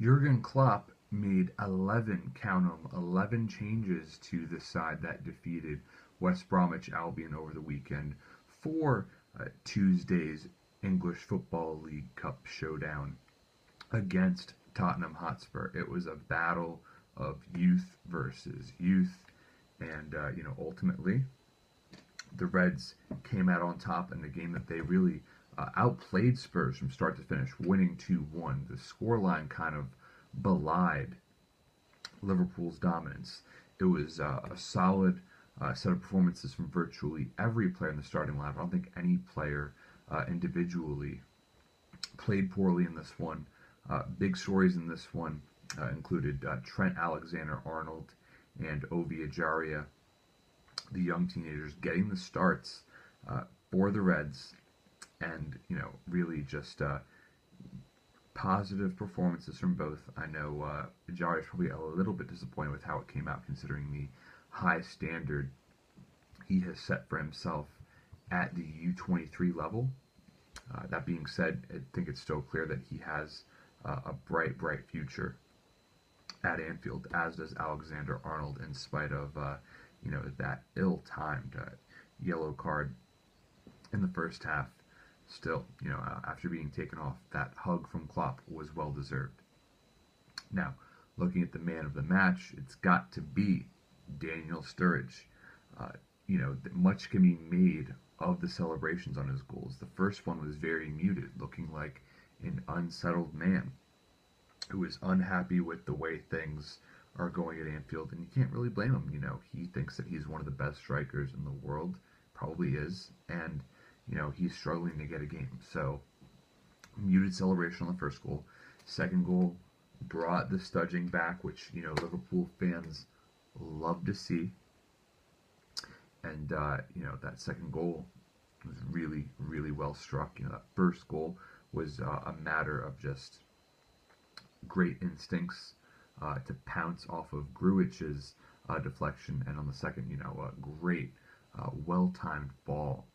Jurgen Klopp made 11, count 'em, 11 changes to the side that defeated West Bromwich Albion over the weekend for Tuesday's English Football League Cup showdown against Tottenham Hotspur. It was a battle of youth versus youth, and ultimately the Reds came out on top in the game that they really outplayed Spurs from start to finish, winning 2-1. The scoreline kind of belied Liverpool's dominance. It was a solid set of performances from virtually every player in the starting lineup. I don't think any player individually played poorly in this one. Big stories in this one included Trent Alexander-Arnold and Ovi Ejaria, the young teenagers, getting the starts for the Reds, and really just positive performances from both. I know Ejaria is probably a little bit disappointed with how it came out, considering the high standard he has set for himself at the U23 level. That being said, I think it's still clear that he has a bright, bright future at Anfield, as does Alexander Arnold, in spite of that ill-timed yellow card in the first half. Still, after being taken off, that hug from Klopp was well deserved. Now, looking at the man of the match, it's got to be Daniel Sturridge. Much can be made of the celebrations on his goals. The first one was very muted, looking like an unsettled man who is unhappy with the way things are going at Anfield, and you can't really blame him. He thinks that he's one of the best strikers in the world, probably is, and he's struggling to get a game. So, muted celebration on the first goal. Second goal brought the studging back, which Liverpool fans love to see. And that second goal was really, really well struck. That first goal was a matter of just great instincts to pounce off of Gruich's deflection, and on the second, a great, well-timed ball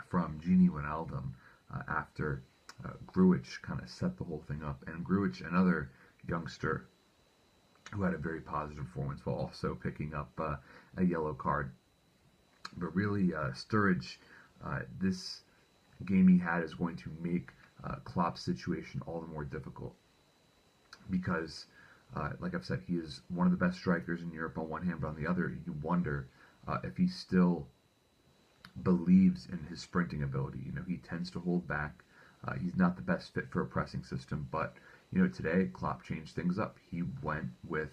from Gini Wijnaldum after Gruich kind of set the whole thing up. And Gruich, another youngster who had a very positive performance while also picking up a yellow card. But really, Sturridge, this game he had is going to make Klopp's situation all the more difficult because, like I've said, he is one of the best strikers in Europe on one hand, but on the other, you wonder if he still believes in his sprinting ability. He tends to hold back. He's not the best fit for a pressing system, but today Klopp changed things up. He went with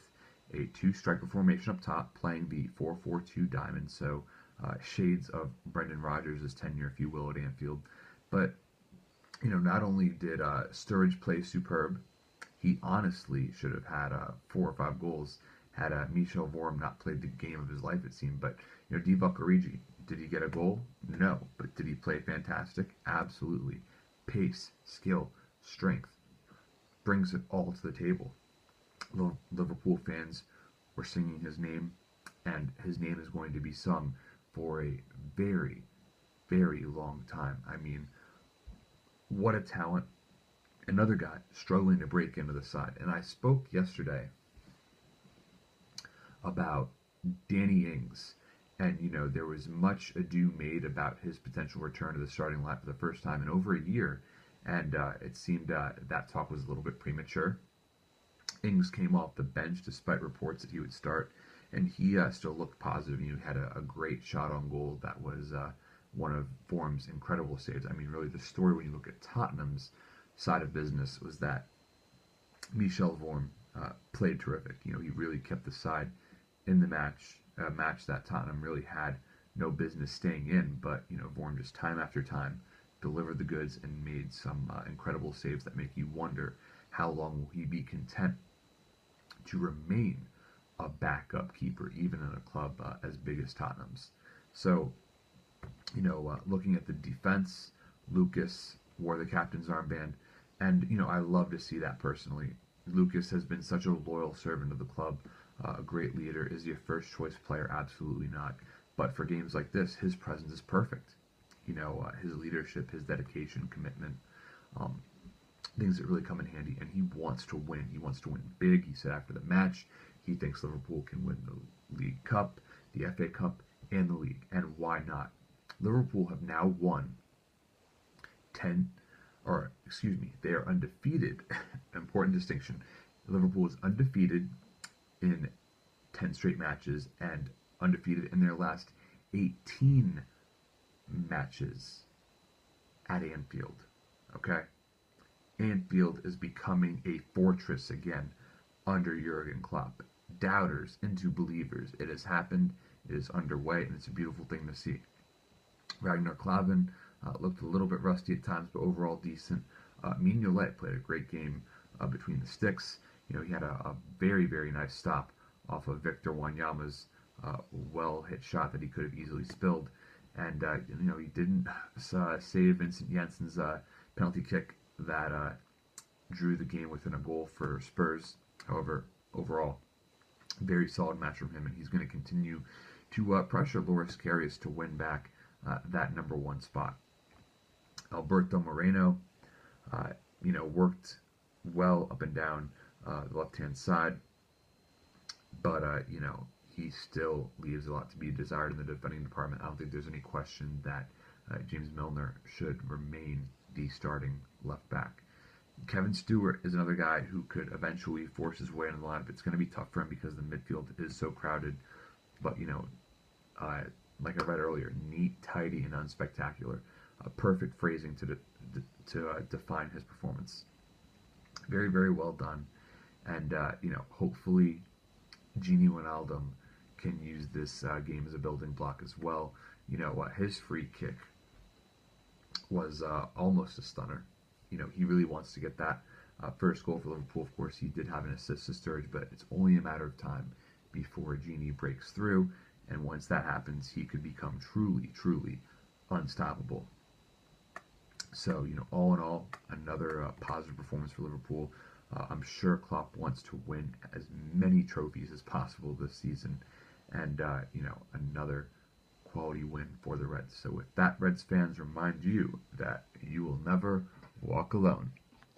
a two-striker formation up top, playing the 4-4-2 diamond, so shades of Brendan Rodgers' tenure, if you will, at Anfield. But not only did Sturridge play superb, he honestly should have had 4 or 5 goals had Michel Vorm not played the game of his life, it seemed. But Divock Origi, did he get a goal? No. But did he play fantastic? Absolutely. Pace, skill, strength, brings it all to the table. Liverpool fans were singing his name, and his name is going to be sung for a very, very long time. I mean, what a talent. Another guy struggling to break into the side. And I spoke yesterday about Danny Ings, and there was much ado made about his potential return to the starting lineup for the first time in over a year, and it seemed that talk was a little bit premature. Ings came off the bench despite reports that he would start, and he still looked positive. He had a great shot on goal that was one of Vorm's incredible saves. I mean, really, the story when you look at Tottenham's side of business was that Michel Vorm played terrific. He really kept the side in the match, a match that Tottenham really had no business staying in, but Vorm just time after time delivered the goods and made some incredible saves that make you wonder how long will he be content to remain a backup keeper, even in a club as big as Tottenham's. So, looking at the defense, Lucas wore the captain's armband, and I love to see that personally. Lucas has been such a loyal servant of the club, a great leader. Is he a first choice player? Absolutely not. But for games like this, his presence is perfect. His leadership, his dedication, commitment. things that really come in handy, and he wants to win. He wants to win big. He said after the match, he thinks Liverpool can win the League Cup, the FA Cup, and the league, and why not? Liverpool have now won 10, or excuse me, they are undefeated. Important distinction. Liverpool is undefeated in 10 straight matches and undefeated in their last 18 matches at Anfield. Okay? Anfield is becoming a fortress again under Jurgen Klopp. Doubters into believers. It has happened, it is underway, and it's a beautiful thing to see. Ragnar Klavan looked a little bit rusty at times, but overall decent. Mignolet played a great game between the sticks. You know, he had a very, very nice stop off of Victor Wanyama's well-hit shot that he could have easily spilled. And, you know, he didn't save Vincent Janssen's penalty kick that drew the game within a goal for Spurs. However, overall, very solid match from him, and he's going to continue to pressure Loris Karius to win back that number one spot. Alberto Moreno, you know, worked well up and down the left-hand side, but, you know, he still leaves a lot to be desired in the defending department. I don't think there's any question that James Milner should remain the starting left back. Kevin Stewart is another guy who could eventually force his way into the lineup. It's going to be tough for him because the midfield is so crowded. But, you know, like I read earlier, neat, tidy, and unspectacular. Perfect phrasing to define his performance. Very, very well done. And, you know, hopefully Gini Wijnaldum can use this game as a building block as well. You know, his free kick was almost a stunner. You know, he really wants to get that first goal for Liverpool. Of course, he did have an assist to Sturridge, but it's only a matter of time before Gini breaks through. And once that happens, he could become truly, truly unstoppable. So, you know, all in all, another positive performance for Liverpool. I'm sure Klopp wants to win as many trophies as possible this season. And, you know, another quality win for the Reds. So with that, Reds fans, remind you that you will never walk alone.